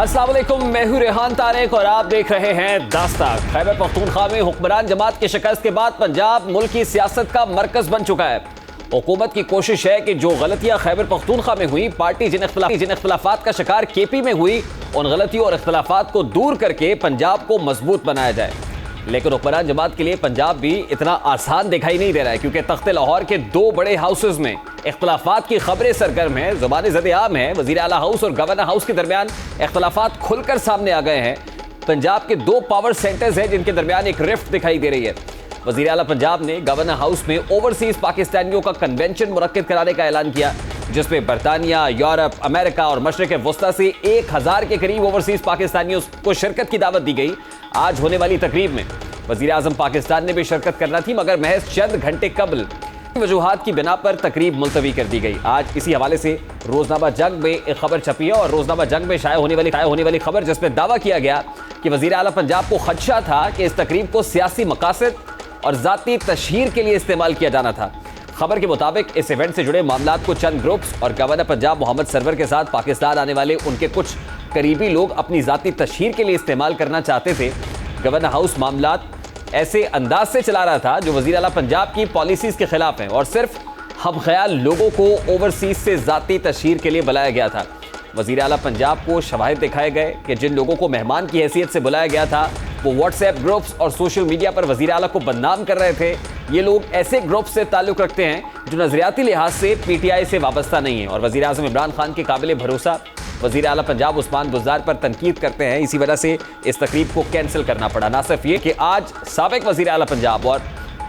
अस्सलाम वालेकुम, मैं हूं रेहान तारिक और आप देख रहे हैं दास्तान। खैबर पख्तूनख्वा में हुक्मरान जमात की शिकस्त के बाद पंजाब मुल्क की सियासत का मरकज बन चुका है। हुकूमत की कोशिश है कि जो गलतियां खैबर पख्तूनख्वा में हुई, पार्टी जिन इख्तलाफात का शिकार केपी में हुई, उन गलतियों और इख्तलाफात को दूर करके पंजाब को मजबूत बनाया जाए। लेकिन हुक्मरान जमात के लिए पंजाब भी इतना आसान दिखाई नहीं दे रहा है, क्योंकि तख्ते लाहौर के दो बड़े हाउसेज में इख्तलाफात की खबरें सरगर्म हैं, ज़बानी ज़द-ए-आम है। वज़ीर आला हाउस और गवर्नर हाउस के दरमियान इख्तलाफात खुलकर सामने आ गए हैं। पंजाब के दो पावर सेंटर्स हैं जिनके दरमियान एक रिफ्ट दिखाई दे रही है। वज़ीर आला पंजाब ने गवर्नर हाउस में ओवरसीज पाकिस्तानियों का कन्वेंशन मुनक्किद कराने का ऐलान किया, जिसमें बरतानिया, यूरोप, अमेरिका और मशरिक़ वस्ता से 1000 के करीब ओवरसीज पाकिस्तानियों को शिरकत की दावत दी गई। आज होने वाली तकरीब में वज़ीर आज़म पाकिस्तान ने भी शिरकत करना थी, मगर महज चंद घंटे कबल वजूहात की बिना पर तकरीब मुलतवी कर दी गई। आज इसी हवाले से रोजनामा जंग में एक खबर छपी है, और रोजनामा जंग में शाया होने वाली खबर, जिसमें दावा किया गया कि वज़ीर आला पंजाब को खदशा था कि इस तकरीब को सियासी मकासद और ज़ाती तशहीर के लिए इस्तेमाल किया जाना था। खबर के मुताबिक इस इवेंट से जुड़े मामलात को चंद ग्रुप्स और गवर्नर पंजाब मोहम्मद सरवर के साथ पाकिस्तान आने वाले उनके कुछ करीबी लोग अपनी ज़ाती तशहीर के लिए इस्तेमाल करना चाहते थे। गवर्नर हाउस मामलात ऐसे अंदाज से चला रहा था जो वज़ीर आला पंजाब की पॉलिसीज़ के खिलाफ हैं, और सिर्फ हम ख्याल लोगों को ओवरसीज से ज़ाती तशहीर के लिए बुलाया गया था। वज़ीर आला पंजाब को शवाहिद दिखाए गए कि जिन लोगों को मेहमान की हैसियत से बुलाया गया था, वो व्हाट्सएप ग्रुप्स और सोशल मीडिया पर वज़ीर आला को बदनाम कर रहे थे। ये लोग ऐसे ग्रुप से ताल्लुक़ रखते हैं जो नज़रियाती लिहाज से PTI से वाबस्ता नहीं है, और वज़ीर आज़म इमरान खान के काबिल भरोसा वज़ीर आला पंजाब उस्मान बुज़दार पर तनकीद करते हैं। इसी वजह से इस तकरीब को कैंसिल करना पड़ा। ना सिर्फ ये कि आज साबिक़ वज़ीर आला पंजाब और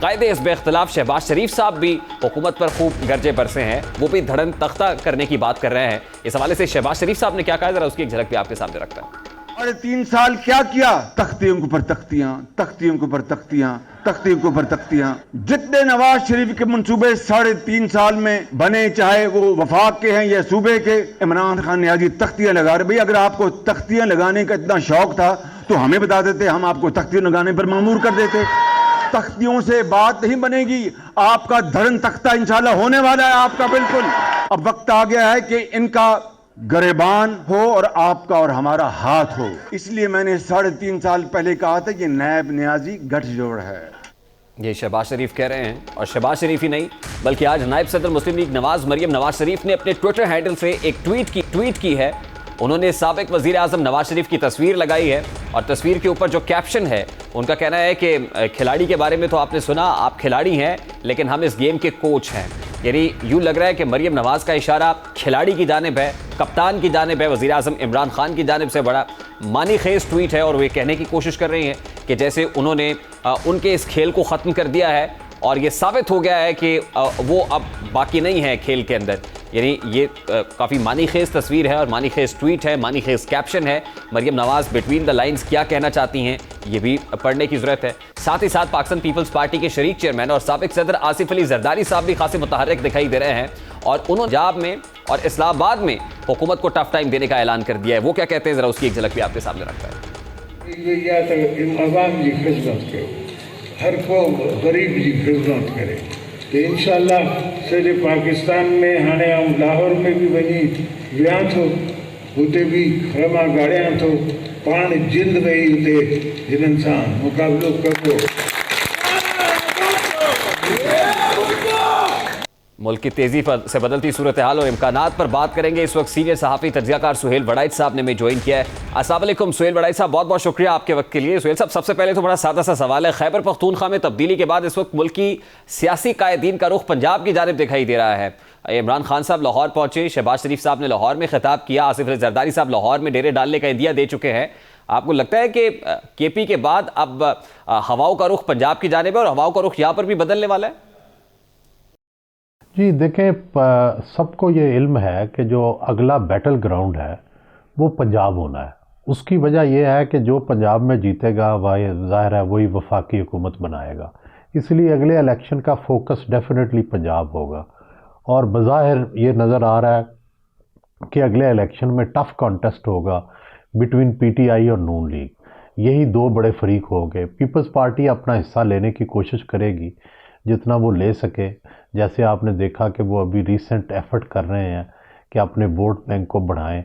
कायदे हिज़्ब इख्तिलाफ शहबाज शरीफ साहब भी हुकूमत पर खूब गरजे बरसे हैं, वो भी धड़न तख्ता करने की बात कर रहे हैं। इस हवाले से शहबाज शरीफ साहब ने क्या कहा, जरा उसकी एक झलक भी आपके सामने रखता है। अरे 3 साल क्या किया? तख्तियों के ऊपर तख्तियां, तख्तियों के ऊपर तख्तियां, तख्तियों के ऊपर तख्तियां। जितने नवाज शरीफ के मंसूबे 3.5 साल में बने, चाहे वो वफाक के हैं या सूबे के, इमरान खान ने आज तख्तियां लगा रहे। भाई अगर आपको तख्तियां लगाने का इतना शौक था तो हमें बता देते, हम आपको तख्तियां लगाने पर मामूर कर देते। तख्तियों से बात नहीं बनेगी, आपका धर्म तख्ता इंशाल्लाह होने वाला है आपका। बिल्कुल अब वक्त आ गया है कि इनका गरेबान हो और आपका और हमारा हाथ हो। इसलिए मैंने 3.5 साल पहले कहा था कि नायब नियाजी गठजोड़ है। ये शहबाज शरीफ कह रहे हैं, और शहबाज शरीफ ही नहीं बल्कि आज नायब सदर मुस्लिम लीग मरियम नवाज शरीफ ने अपने ट्विटर हैंडल से एक ट्वीट की है। उन्होंने साबिक वज़ीर आज़म नवाज शरीफ की तस्वीर लगाई है, और तस्वीर के ऊपर जो कैप्शन है, उनका कहना है कि खिलाड़ी के बारे में तो आपने सुना, आप खिलाड़ी हैं, लेकिन हम इस गेम के कोच हैं। यानी यूँ लग रहा है कि मरियम नवाज़ का इशारा खिलाड़ी की जानिब है, कप्तान की जानिब है, वज़ीर आज़म इमरान खान की जानिब से बड़ा मानी खेज ट्वीट है। और वे कहने की कोशिश कर रही हैं कि जैसे उन्होंने उनके इस खेल को ख़त्म कर दिया है, और ये साबित हो गया है कि वो अब बाकी नहीं है खेल के अंदर। यानी ये काफ़ी मानी खेज तस्वीर है और मानी खेज ट्वीट है, मानी खेज कैप्शन है। मरियम नवाज़ बिटवीन द लाइन्स क्या कहना चाहती हैं, ये भी पढ़ने की ज़रूरत है। साथ ही साथ पाकिस्तान पीपल्स पार्टी के शरीक चेयरमैन और साबिक सदर आसिफ अली जरदारी साहब भी खासे मुतहर्रिक दिखाई दे रहे हैं, और उन्होंने पंजाब में और इस्लामाबाद में हुकूमत को टफ टाइम देने का ऐलान कर दिया है। वो क्या कहते हैं, ज़रा उसकी एक झलक भी आपके सामने रखता है। हर को गरीब जी खिदमत करे तो इंशाल्लाह सॼे पाकिस्तान में हाणे ऐं लाहौर में भी वञी वियां थो, हुते भी खरमा गाड़ियां थो, पाण जिंद वेही हुते जिन्हनि सां मुक़ाबिलो कबो। मुल्क की तेज़ी से बदलती सूरत हाल और इम्कानात पर बात करेंगे। इस वक्त सीनियर सहाफ़ी तज्ज़ियाकार सुहेल वड़ाइच साहब ने हमें ज्वाइन किया है। अस्सलाम वालेकुम सुहेल वड़ाइच साहब, बहुत बहुत शुक्रिया आपके वक्त के लिए। सुहेल साहब, सबसे पहले तो बड़ा सादा सा सवाल है, खैबर पख्तूनख्वा में तब्दीली के बाद इस वक्त मुल्क की सियासी कायदीन का रुख पंजाब की जानिब दिखाई दे रहा है। इमरान खान साहब लाहौर पहुंचे, शहबाज शरीफ साहब ने लाहौर में खिताब किया, आसिफ अली जरदारी साहब लाहौर में डेरे डालने का इंदिया दे चुके हैं। आपको लगता है कि KP के बाद अब हवाओं का रुख पंजाब की जानिब है और हवाओं का रुख यहाँ पर भी बदलने वाला है? जी देखें, सबको ये इल्म है कि जो अगला बैटल ग्राउंड है वो पंजाब होना है। उसकी वजह यह है कि जो पंजाब में जीतेगा वह ज़ाहिर है वही वफाकी हुकूमत बनाएगा, इसलिए अगले इलेक्शन का फोकस डेफिनेटली पंजाब होगा। और बज़ाहिर ये नज़र आ रहा है कि अगले इलेक्शन में टफ़ कॉन्टेस्ट होगा बिटवीन PTI और नून लीग। यही दो बड़े फरीक हो गए। पीपल्स पार्टी अपना हिस्सा लेने की कोशिश करेगी जितना वो ले सके। जैसे आपने देखा कि वो अभी रिसेंट एफर्ट कर रहे हैं कि अपने वोट बैंक को बढ़ाएं,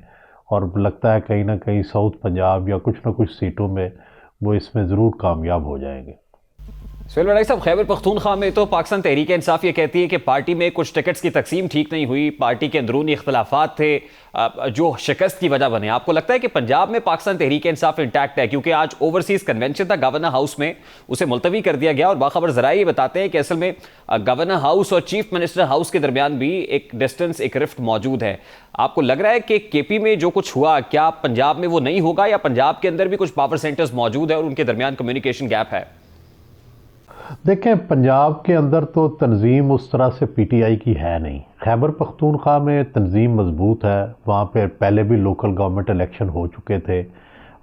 और लगता है कहीं ना कहीं साउथ पंजाब या कुछ ना कुछ सीटों में वो इसमें ज़रूर कामयाब हो जाएंगे। सुहेल वड़ाई साहब, खैबर पख्तूनख्वा में तो पाकिस्तान तहरीक इंसाफ ये कहती है कि पार्टी में कुछ टिकट्स की तकसीम ठीक नहीं हुई, पार्टी के अंदरूनी इख्तलाफात थे जो शिकस्त की वजह बने। आपको लगता है कि पंजाब में पाकिस्तान तहरीक इंसाफ इंटैक्ट है? क्योंकि आज ओवरसीज कन्वेंशन था गवर्नर हाउस में, उसे मुलतवी कर दिया गया और बाखबर ज़राए ये बताते हैं कि असल में गवर्नर हाउस और चीफ मिनिस्टर हाउस के दरमियान भी एक डिस्टेंस, एक रिफ्ट मौजूद है। आपको लग रहा है कि केपी में जो कुछ हुआ क्या पंजाब में वो नहीं होगा, या पंजाब के अंदर भी कुछ पावर सेंटर्स मौजूद है और उनके दरमियान कम्युनिकेशन गैप है? देखें, पंजाब के अंदर तो तंजीम उस तरह से पीटीआई की है नहीं। खैबर पख्तूनख्वा में तंजीम मजबूत है, वहाँ पे पहले भी लोकल गवर्नमेंट इलेक्शन हो चुके थे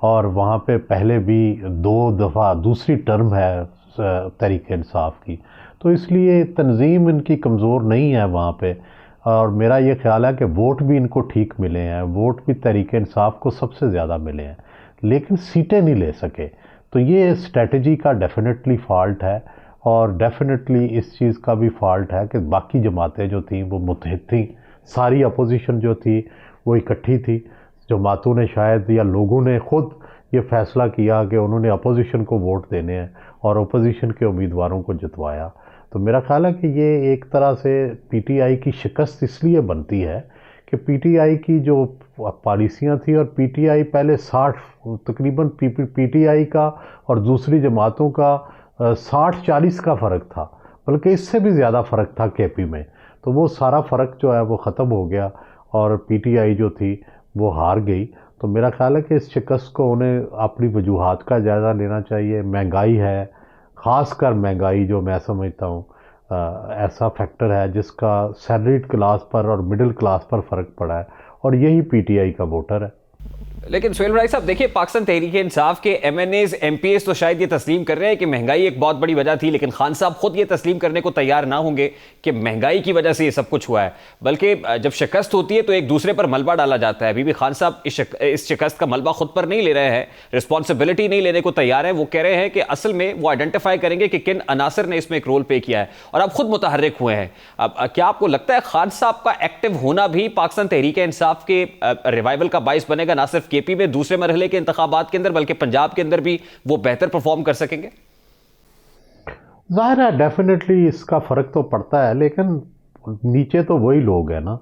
और वहाँ पे पहले भी 2 दफ़ा दूसरी टर्म है तहरीक इंसाफ की, तो इसलिए तंजीम इनकी कमज़ोर नहीं है वहाँ पे। और मेरा ये ख्याल है कि वोट भी इनको ठीक मिले हैं, वोट भी तहरीक इंसाफ को सबसे ज़्यादा मिले हैं, लेकिन सीटें नहीं ले सके। तो ये स्ट्रेटजी का डेफिनेटली फ़ॉल्ट है और डेफिनेटली इस चीज़ का भी फ़ॉल्ट है कि बाकी जमातें जो थीं वो मुत्तहिद थीं, सारी अपोजिशन जो थी वो इकट्ठी थी। जमातों ने शायद या लोगों ने ख़ुद ये फ़ैसला किया कि उन्होंने अपोजिशन को वोट देने हैं और अपोजिशन के उम्मीदवारों को जितवाया। तो मेरा ख्याल है कि ये एक तरह से पीटीआई की शिकस्त इसलिए बनती है कि पीटीआई की जो पॉलिसियाँ थी, और पीटीआई पहले 60 तकरीबन पीटीआई का और दूसरी जमातों का 60-40 का फ़र्क था, बल्कि इससे भी ज़्यादा फ़र्क था केपी में। तो वो सारा फ़र्क जो है वो ख़त्म हो गया और पीटीआई जो थी वो हार गई। तो मेरा ख्याल है कि इस शिकस्त को उन्हें अपनी वजूहात का जायज़ा लेना चाहिए। महंगाई है, ख़ासकर महंगाई जो मैं समझता हूँ ऐसा फैक्टर है जिसका सैलरीड क्लास पर और मिडिल क्लास पर फ़र्क पड़ा है, और यही पीटीआई का वोटर है। लेकिन सुहेल वड़ाई साहब देखिए, पाकिस्तान तहरीक इंसाफ के एमएनएज एमपीएस तो शायद ये तस्लीम कर रहे हैं कि महंगाई एक बहुत बड़ी वजह थी, लेकिन खान साहब खुद ये तस्लीम करने को तैयार ना होंगे कि महंगाई की वजह से ये सब कुछ हुआ है, बल्कि जब शिकस्त होती है तो एक दूसरे पर मलबा डाला जाता है। अभी भी खान साहब इस शिकस्त का मलबा खुद पर नहीं ले रहे हैं, रिस्पॉन्सिबिलिटी नहीं लेने को तैयार है। वो कह रहे हैं कि असल में वो आइडेंटिफाई करेंगे कि किन अनासर ने इसमें एक रोल प्ले किया है, और अब खुद मुतहर्रिक हुए हैं। अब क्या आपको लगता है खान साहब का एक्टिव होना भी पाकिस्तान तहरीक इंसाफ के रिवाइवल का बाइस बनेगा, ना सिर्फ केपी में दूसरे मरहले के इंतखाबात के अंदर बल्कि पंजाब के अंदर भी वो बेहतर परफॉर्म कर सकेंगे? जाहिर है डेफिनेटली इसका फ़र्क तो पड़ता है, लेकिन नीचे तो वही लोग हैं ना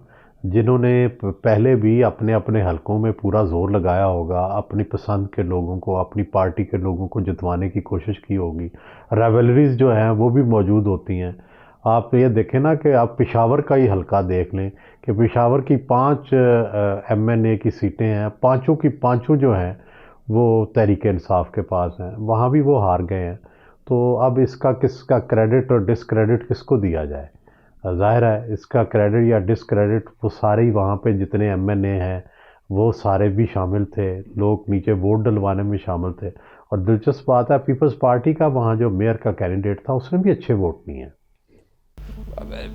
जिन्होंने पहले भी अपने अपने हलकों में पूरा जोर लगाया होगा, अपनी पसंद के लोगों को, अपनी पार्टी के लोगों को जितवाने की कोशिश की होगी। रेवलरीज जो हैं वो भी मौजूद होती हैं। आप ये देखें ना कि आप पेशावर का ही हलका देख लें कि पेशावर की 5 एमएनए की सीटें हैं, पांचों की पांचों जो हैं वो तहरीक इंसाफ के पास हैं, वहाँ भी वो हार गए हैं। तो अब इसका किसका क्रेडिट और डिसक्रेडिट किसको दिया जाए? ज़ाहिर है इसका क्रेडिट या डिसक्रेडिट वो सारे ही वहाँ पे जितने एमएनए हैं वो सारे भी शामिल थे, लोग नीचे वोट डलवाने में शामिल थे। और दिलचस्प बात है, पीपल्स पार्टी का वहाँ जो मेयर का कैंडिडेट था उसने भी अच्छे वोट नहीं है।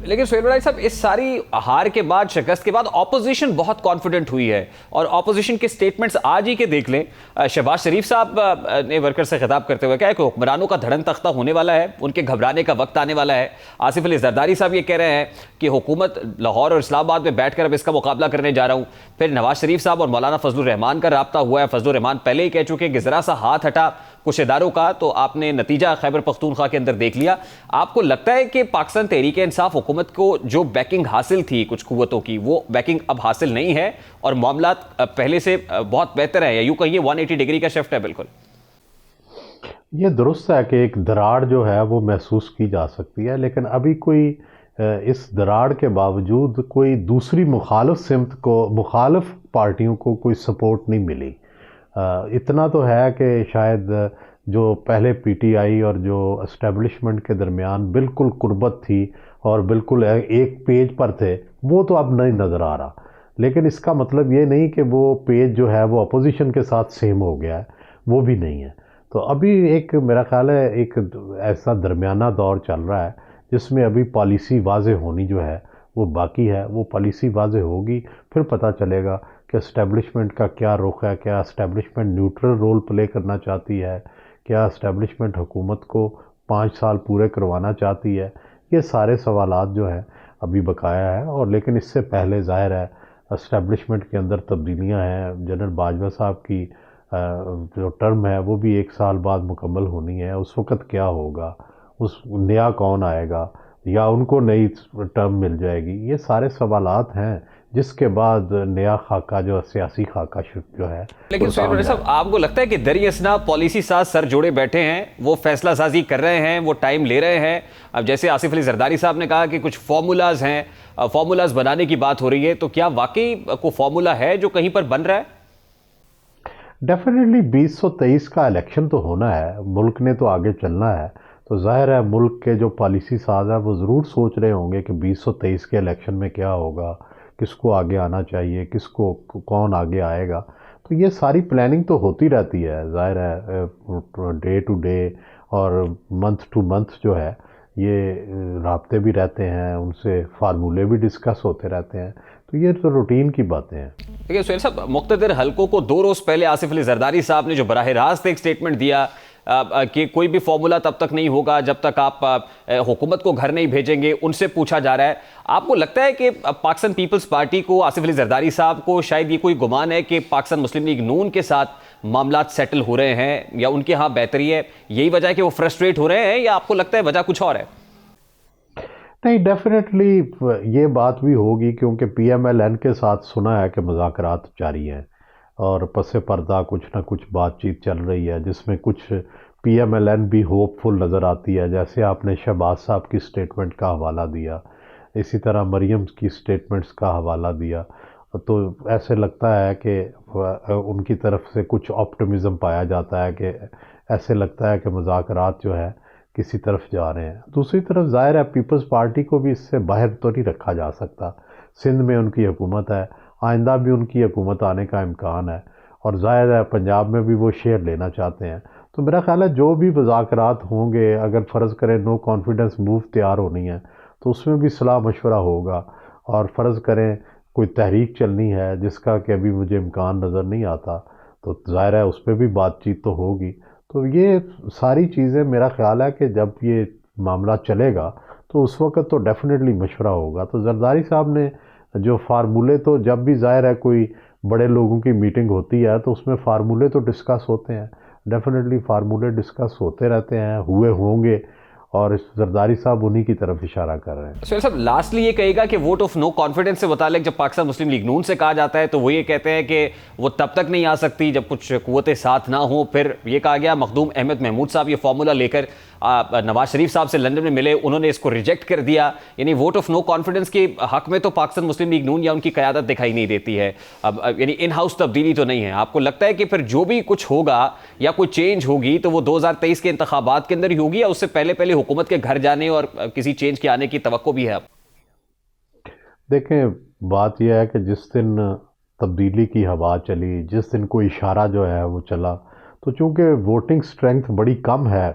लेकिन सुहेल वड़ाई साहब, इस सारी हार के बाद, शिकस्त के बाद ऑपोजिशन बहुत कॉन्फिडेंट हुई है, और ऑपोजिशन के स्टेटमेंट्स आज ही के देख लें। शहबाज शरीफ साहब ने वर्कर से खिताब करते हुए कहा कि हुक्मरानों का धड़न तख्ता होने वाला है, उनके घबराने का वक्त आने वाला है। आसिफ अली जरदारी साहब ये कह रहे हैं कि हुकूमत लाहौर और इस्लामाबाद में बैठकर अब इसका मुकाबला करने जा रहा हूँ। फिर नवाज शरीफ साहब और मौलाना फजलुर रहमान का रब्ता हुआ है। फजलुर रहमान पहले ही कह चुके हैं कि ज़रा सा हाथ हटा कुछ इदारों का तो आपने नतीजा खैबर पख्तूनख्वा के अंदर देख लिया। आपको लगता है कि पाकिस्तान तहरीक इंसाफ हुकूमत को जो बैकिंग हासिल थी कुछ कुव्वतों की, वो बैकिंग अब हासिल नहीं है और मामला पहले से बहुत बेहतर है, या यूं कहिए 180 डिग्री का शिफ्ट है? बिल्कुल ये दुरुस्त है कि एक दरार जो है वो महसूस की जा सकती है, लेकिन अभी कोई इस दरार के बावजूद कोई दूसरी मुखालिफ सिमत को, मुखालिफ पार्टियों को कोई सपोर्ट नहीं मिली। इतना तो है कि शायद जो पहले पीटीआई और जो एस्टेब्लिशमेंट के दरमियान बिल्कुल कुर्बत थी और बिल्कुल एक पेज पर थे, वो तो अब नहीं नज़र आ रहा। लेकिन इसका मतलब ये नहीं कि वो पेज जो है वो अपोजिशन के साथ सेम हो गया है, वो भी नहीं है। तो अभी एक मेरा ख्याल है एक ऐसा दरमियाना दौर चल रहा है जिसमें अभी पॉलिसी वाज़े होनी जो है वो बाकी है। वो पॉलिसी वाज़े होगी, फिर पता चलेगा कि एस्टेब्लिशमेंट का क्या रुख है, क्या एस्टेब्लिशमेंट न्यूट्रल रोल प्ले करना चाहती है, क्या एस्टेब्लिशमेंट हुकूमत को 5 साल पूरे करवाना चाहती है। ये सारे सवालात जो हैं अभी बकाया है। और लेकिन इससे पहले ज़ाहिर है इस्टेब्लिशमेंट के अंदर तब्दीलियां हैं। जनरल बाजवा साहब की जो टर्म है वो भी 1 साल बाद मुकम्मल होनी है। उस वक़्त क्या होगा, उस नया कौन आएगा या उनको नई टर्म मिल जाएगी, ये सारे सवालात हैं जिसके बाद नया खाका जो सियासी खाका जो है। लेकिन सुहेल बड़ाई साहब, आपको लगता है कि दरियासना पॉलिसी साथ सर जोड़े बैठे हैं, वो फैसला साजी कर रहे हैं, वो टाइम ले रहे हैं? अब जैसे आसिफ अली जरदारी साहब ने कहा कि कुछ फार्मूलाज हैं, फार्मूलाज बनाने की बात हो रही है, तो क्या वाकई कोई फार्मूला है जो कहीं पर बन रहा है? डेफिनेटली 2023 का इलेक्शन तो होना है, मुल्क ने तो आगे चलना है, तो जाहिर है मुल्क के जो पॉलिसी साज हैं वो ज़रूर सोच रहे होंगे कि 2023 के इलेक्शन में क्या होगा, किसको आगे आना चाहिए, किसको कौन आगे आएगा। तो ये सारी प्लानिंग तो होती रहती है, जाहिर है डे टू डे और मंथ टू मंथ जो है ये राब्ते भी रहते हैं, उनसे फार्मूले भी डिस्कस होते रहते हैं, तो ये तो रूटीन की बातें हैं। देखिए सुहेल साहब, मुख्तदिर हलकों को 2 रोज़ पहले आसिफ अली जरदारी साहब ने जो बराह रास्त एक स्टेटमेंट दिया कि कोई भी फॉर्मूला तब तक नहीं होगा जब तक आप हुकूमत को घर नहीं भेजेंगे, उनसे पूछा जा रहा है, आपको लगता है कि पाकिस्तान पीपल्स पार्टी को, आसिफ अली जरदारी साहब को शायद ये कोई गुमान है कि पाकिस्तान मुस्लिम लीग नून के साथ मामलात सेटल हो रहे हैं या उनके यहाँ बेहतरी है, यही वजह है कि वो फ्रस्ट्रेट हो रहे हैं, या आपको लगता है वजह कुछ और है? नहीं, डेफिनेटली ये बात भी होगी क्योंकि PMLN के साथ सुना है कि मुज़ाकरात जारी हैं और पसे पर्दा कुछ ना कुछ बातचीत चल रही है जिसमें कुछ PMLN भी होपफुल नज़र आती है। जैसे आपने शहबाज साहब की स्टेटमेंट का हवाला दिया, इसी तरह मरियम की स्टेटमेंट्स का हवाला दिया, तो ऐसे लगता है कि उनकी तरफ से कुछ ऑप्टिमिज़म पाया जाता है कि ऐसे लगता है कि मुज़ाकरात जो है किसी तरफ जा रहे हैं। दूसरी तरफ ज़ाहिर है पीपल्स पार्टी को भी इससे बाहर तो नहीं रखा जा सकता। सिंध में उनकी हुकूमत है, आइंदा भी उनकी हुकूमत आने का इम्कान है और ज़ाहिर है पंजाब में भी वो शेयर लेना चाहते हैं। तो मेरा ख्याल है जो भी मुज़ाकरात होंगे, अगर फ़र्ज़ करें नो कॉन्फिडेंस मूव तैयार होनी है तो उसमें भी सलाह मशवरा होगा, और फ़र्ज़ करें कोई तहरीक चलनी है जिसका कि अभी मुझे इम्कान नज़र नहीं आता, तो ज़ाहिर है उस पर भी बातचीत तो होगी। तो ये सारी चीज़ें मेरा ख्याल है कि जब ये मामला चलेगा तो उस वक़्त तो डेफिनेटली मशवरा होगा। तो जरदारी साहब ने जो फार्मूले, तो जब भी ज़ाहिर है कोई बड़े लोगों की मीटिंग होती है तो उसमें फार्मूले तो डिस्कस होते हैं, डेफिनेटली फार्मूले डिस्कस होते रहते हैं, हुए होंगे, और जरदारी साहब उन्हीं की तरफ इशारा कर रहे हैं। सुहेल साहब, लास्टली ये कहेगा कि वोट ऑफ नो कॉन्फिडेंस से मुतालिक जब पाकिस्तान मुस्लिम लीग नून से कहा जाता है तो वो ये कहते हैं कि वो तब तक नहीं आ सकती जब कुछ कुव्वतें साथ ना हो। फिर ये कहा गया मखदूम अहमद महमूद साहब ये फार्मूला लेकर नवाज शरीफ साहब से लंदन में मिले, उन्होंने इसको रिजेक्ट कर दिया। यानी वोट ऑफ नो कॉन्फिडेंस के हक में तो पाकिस्तान मुस्लिम लीग नून या उनकी क़यादत दिखाई नहीं देती है। अब यानी इन हाउस तब्दीली तो नहीं है। आपको लगता है कि फिर जो भी कुछ होगा या कोई चेंज होगी तो वो 2023 के इंतखाबात के अंदर ही होगी, या उससे पहले पहले हुकूमत के घर जाने और किसी चेंज के आने की तवक्को भी है? देखें, बात यह है कि जिस दिन तब्दीली की हवा चली, जिस दिन कोई इशारा जो है वो चला, तो चूँकि वोटिंग स्ट्रेंथ बड़ी कम है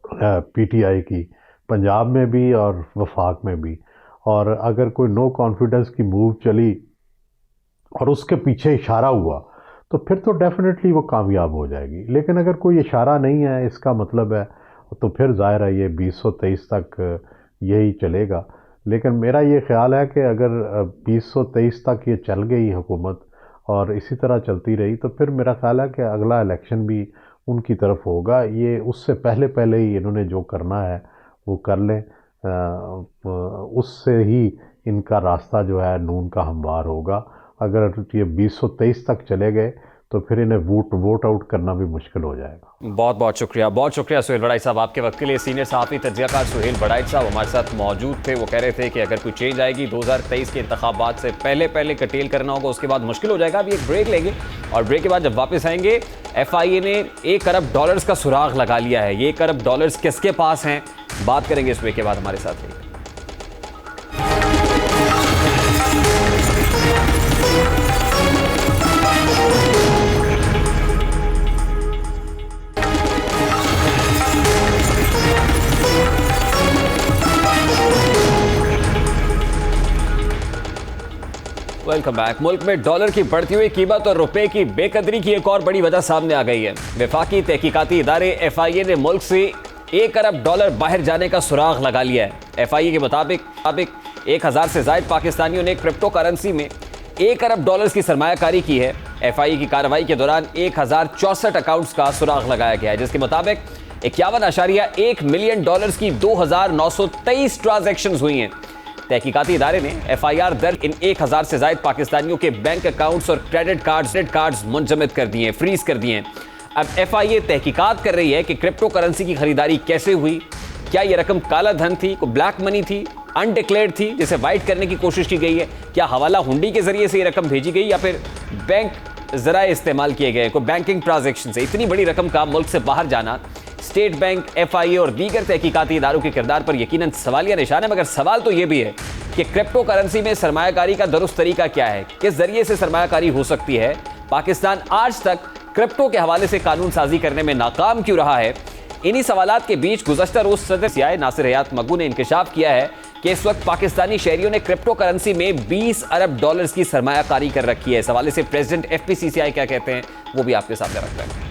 PTI की, पंजाब में भी और वफाक में भी, और अगर कोई नो कॉन्फिडेंस की मूव चली और उसके पीछे इशारा हुआ तो फिर तो डेफिनेटली वो कामयाब हो जाएगी। लेकिन अगर कोई इशारा नहीं है, इसका मतलब है, तो फिर ज़ाहिर है ये 2023 तक यही चलेगा। लेकिन मेरा ये ख्याल है कि अगर 2023 तक ये चल गई हुकूमत और इसी तरह चलती रही तो फिर मेरा ख्याल है कि अगला इलेक्शन भी उनकी तरफ होगा। ये उससे पहले पहले ही इन्होंने जो करना है वो कर लें, उससे ही इनका रास्ता जो है नून का हमवार होगा। अगर ये 2023 तक चले गए तो फिर इन्हें वोट आउट करना भी मुश्किल हो जाएगा। बहुत बहुत शुक्रिया सुहेल बड़ाई साहब आपके वक्त के लिए। सीनियर सहाफ़ी तज्ज़ियाकार सुहेल बड़ाई साहब हमारे साथ मौजूद थे। वो कह रहे थे कि अगर कोई चेंज आएगी 2023 के इंतखाबात से पहले पहले कटेल करना होगा, उसके बाद मुश्किल हो जाएगा। अभी एक ब्रेक लेंगे और ब्रेक के बाद जब वापस आएंगे, FIA ने $1 अरब का सुराग लगा लिया है। ये $1 अरब किसके पास हैं, बात करेंगे इस ब्रेक के बाद। हमारे साथ रहिए। Welcome back. मुल्क में डॉलर की बढ़ती हुई कीमत और रुपए की बेकदरी की एक और बड़ी वजह सामने आ गई है। वफाकी तहकीकाती इदारे FIA ने मुल्क से $1 अरब बाहर जाने का सुराग लगा लिया है। FIA के मुताबिक 1000 से ज़ायद पाकिस्तानियों ने क्रिप्टो करेंसी में 1 अरब डॉलर्स की सरमायाकारी की है। एफआईए की कार्रवाई के दौरान 1064 अकाउंट्स का सुराग लगाया गया है, जिसके मुताबिक 51.1 मिलियन डॉलर्स की 2923 ट्रांजैक्शंस हुई हैं। तहकीकाती इदारे ने एफआईआर दर्ज इन 1000 से ज्यादा पाकिस्तानियों के बैंक अकाउंट्स और क्रेडिट कार्ड्स मुंजमद कर दिए हैं, फ्रीज कर दिए हैं। अब एफआईए तहकीकात कर रही है कि क्रिप्टो करेंसी की खरीदारी कैसे हुई, क्या यह रकम काला धन थी, कोई ब्लैक मनी थी, अनडिक्लेयर्ड थी जिसे वाइट करने की कोशिश की गई है, क्या हवाला हुंडी के जरिए से ये रकम भेजी गई या फिर बैंक जराए इस्तेमाल किए गए, कोई बैंकिंग ट्रांजैक्शन से। इतनी बड़ी रकम का मुल्क से बाहर जाना स्टेट बैंक, एफआईए और दीगर तहकीकाती इदारों के किरदार पर यकीनन सवालिया निशान है। मगर सवाल तो यह भी है कि क्रिप्टो करेंसी में सरमायाकारी का दुरुस्त तरीका क्या है, किस जरिए से सरमायाकारी हो सकती है। पाकिस्तान आज तक क्रिप्टो के हवाले से कानून साजी करने में नाकाम क्यों रहा है। इन्हीं सवालात के बीच गुज़श्ता रोज सदर सियाह नासिर हयात मग्गू ने इंकशाफ किया है कि इस वक्त पाकिस्तानी शहरियों ने क्रिप्टो करेंसी में 20 अरब डॉलर्स की सरमायाकारी कर रखी है। इस हवाले से प्रेसिडेंट एफपीसीसीआई क्या कहते हैं वो भी आपके सामने रखते हैं।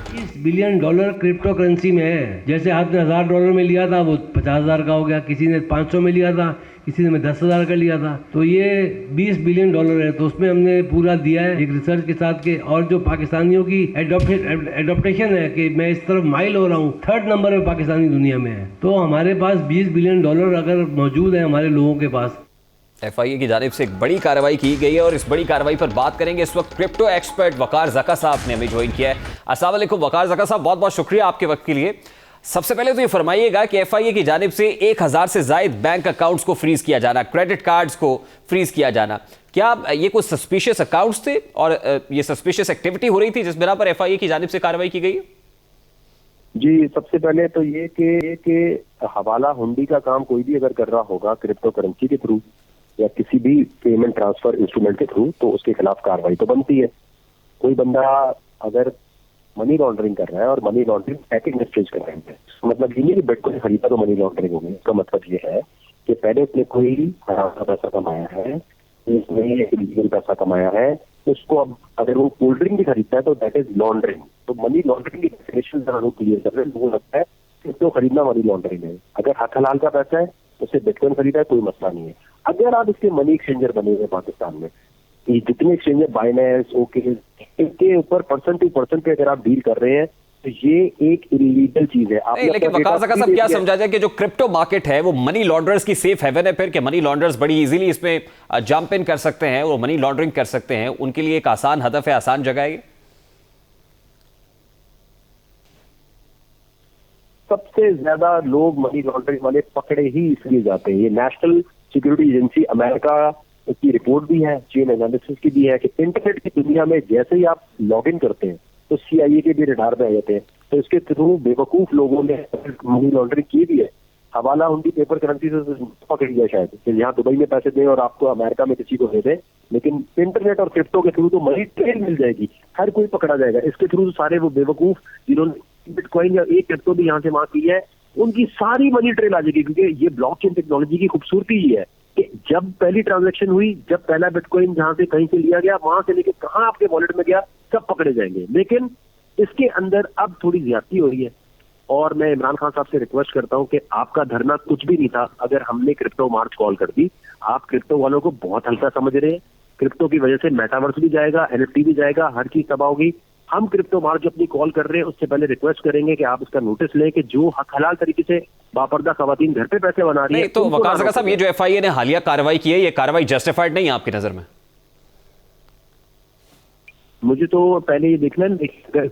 $20 बिलियन क्रिप्टो करेंसी में है। जैसे आपने $1000 में लिया था वो 50,000 का हो गया, किसी ने 500 में लिया था, किसी ने 10,000 का लिया था, तो ये $20 बिलियन है। तो उसमें हमने पूरा दिया है एक रिसर्च के साथ के, और जो पाकिस्तानियों की एडॉप्टेशन है कि मैं इस तरफ माइल हो रहा हूँ, 3rd नंबर पे पाकिस्तानी दुनिया में है। तो हमारे पास $20 बिलियन अगर मौजूद है हमारे लोगों के पास। एफआईए की जानिब से एक बड़ी कार्रवाई की गई है और इस बड़ी कार्रवाई पर बात करेंगे। इस वक्त क्रिप्टो एक्सपर्ट वकार ज़का साहब ने हमें ज्वाइन किया है। अस्सलाम वालेकुम वकार ज़का साहब, बहुत बहुत शुक्रिया आपके वक्त के लिए। सबसे पहले तो ये फरमाइएगा कि एफआईए की जानिब से 1000 से ज़ायद बैंक अकाउंट्स को फ्रीज किया जाना, क्रेडिट कार्ड्स को फ्रीज किया जाना, क्या ये कुछ सस्पिशियस अकाउंट्स थे और ये सस्पिशियस एक्टिविटी हो रही थी जिस बिना पर एफआईए की जानिब से कार्रवाई की गई है? जी, सबसे पहले तो ये कि हवाला हुंडी का काम कोई भी अगर कर रहा होगा क्रिप्टो करेंसी के थ्रू या किसी भी पेमेंट ट्रांसफर इंस्ट्रूमेंट के थ्रू, तो उसके खिलाफ कार्रवाई तो बनती है। कोई बंदा अगर मनी लॉन्ड्रिंग कर रहा है और मनी लॉन्ड्रिंग पैकेज एक्सचेंज कर रहे हैं, मतलब ये नहीं कि बिटकॉइन खरीदा तो मनी लॉन्ड्रिंग हो गई। इसका मतलब ये है कि पहले उसने कोई हराम का पैसा कमाया है, उसने इलीगल पैसा कमाया है, उसको अब अगर वो कोल्ड ड्रिंक भी खरीदता है तो दैट इज लॉन्ड्रिंग। तो मनी लॉन्ड्रिंग की डेफिनेशन जरा लोग क्लियर कर रहे हैं। लोगों लगता है कि तो खरीदना मनी लॉन्ड्रिंग है। अगर हक हलाल का पैसा है उससे बिटकॉइन खरीदा है कोई मसला नहीं है। अगर आप इसके मनी एक्सचेंजर बने हुए पाकिस्तान में, ये जितने एक्सचेंजर बाइनेंस, ओके, इनके ऊपर पर्सन टू पर्सन पे अगर आप डील कर रहे हैं तो ये एक इलीगल चीज है। नहीं, लेकिन वकार ज़का साहब क्या समझा जाए कि जो क्रिप्टो मार्केट है वो मनी लॉन्ड्रर्स की सेफ हेवन है, फिर कि मनी लॉन्ड्रर्स बड़ी इजीली इसमें जंप इन कर सकते हैं, वो मनी लॉन्ड्रिंग कर सकते हैं, उनके लिए एक आसान हदफ है, आसान जगह है? सबसे ज्यादा लोग मनी लॉन्ड्रिंग वाले पकड़े ही इसलिए जाते हैं। ये नेशनल सिक्योरिटी एजेंसी अमेरिका की रिपोर्ट भी है, चेन एनालिसिस की भी है कि इंटरनेट की दुनिया में जैसे ही आप लॉग इन करते हैं तो CIA के भी रडार में आ जाते हैं। तो इसके थ्रू बेवकूफ लोगों ने मनी लॉन्ड्रिंग की भी है। हवाला हुंडी पेपर करेंसी से पकड़ लिया शायद कि यहाँ दुबई में पैसे दें और आपको अमेरिका में किसी को दे दें, लेकिन इंटरनेट और क्रिप्टो के थ्रू तो मनी ट्रेल मिल जाएगी, हर कोई पकड़ा जाएगा। इसके थ्रू सारे वो बेवकूफ जिन्होंने बिटकॉइन या एक क्रिप्टो भी यहाँ से वहां की है, उनकी सारी मनी ट्रेल आ जाएगी। क्योंकि ये ब्लॉकचेन टेक्नोलॉजी की खूबसूरती ही है कि जब पहली ट्रांजैक्शन हुई, जब पहला बिटकॉइन जहां से कहीं से लिया गया, वहां से लेके कहां आपके वॉलेट में गया, सब पकड़े जाएंगे। लेकिन इसके अंदर अब थोड़ी ज्यादती हो रही है और मैं इमरान खान साहब से रिक्वेस्ट करता हूं कि आपका धरना कुछ भी नहीं था अगर हमने क्रिप्टो मार्च कॉल कर दी। आप क्रिप्टो वालों को बहुत हल्का समझ रहे हैं। क्रिप्टो की वजह से मेटावर्स भी जाएगा, NFT भी जाएगा, हर चीज तबाह होगी। हम क्रिप्टो मार्च जो अपनी कॉल कर रहे हैं उससे पहले रिक्वेस्ट करेंगे कि आप इसका नोटिस लें कि जो हक हलाल तरीके से बापर्दा खवातीन घर पे पैसे बना रही है। तो वकार ज़का साहब, ये जो एफआईए ने हालिया कार्रवाई की है, ये कार्रवाई जस्टिफाइड नहीं है आपकी नजर में? मुझे तो पहले ये देखना है अगर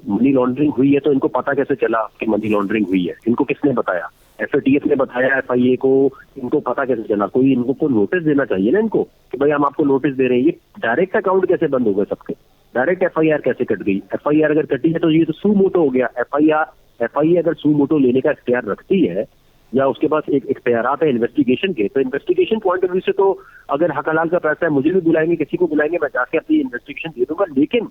मनी लॉन्ड्रिंग हुई है तो इनको पता कैसे चला कि मनी लॉन्ड्रिंग हुई है, इनको किसने बताया? FATF ने बताया FIA को, इनको पता कैसे चला? कोई इनको को नोटिस देना चाहिए ना इनको कि भाई हम आपको नोटिस दे रहे हैं। ये डायरेक्ट अकाउंट कैसे बंद हो गए सबके? डायरेक्ट FIR कैसे कट गई? FIR अगर कटी है तो ये तो सू मोटो हो गया। FIA अगर सू मोटो लेने का इख्तियार रखती है या उसके पास एक इख्तियारात है इन्वेस्टिगेशन के, तो इन्वेस्टिगेशन पॉइंट ऑफ व्यू से तो अगर हक हलाल का पैसा है मुझे भी बुलाएंगे, किसी को बुलाएंगे, मैं जाके अपनी इन्वेस्टिगेशन दे दूंगा। लेकिन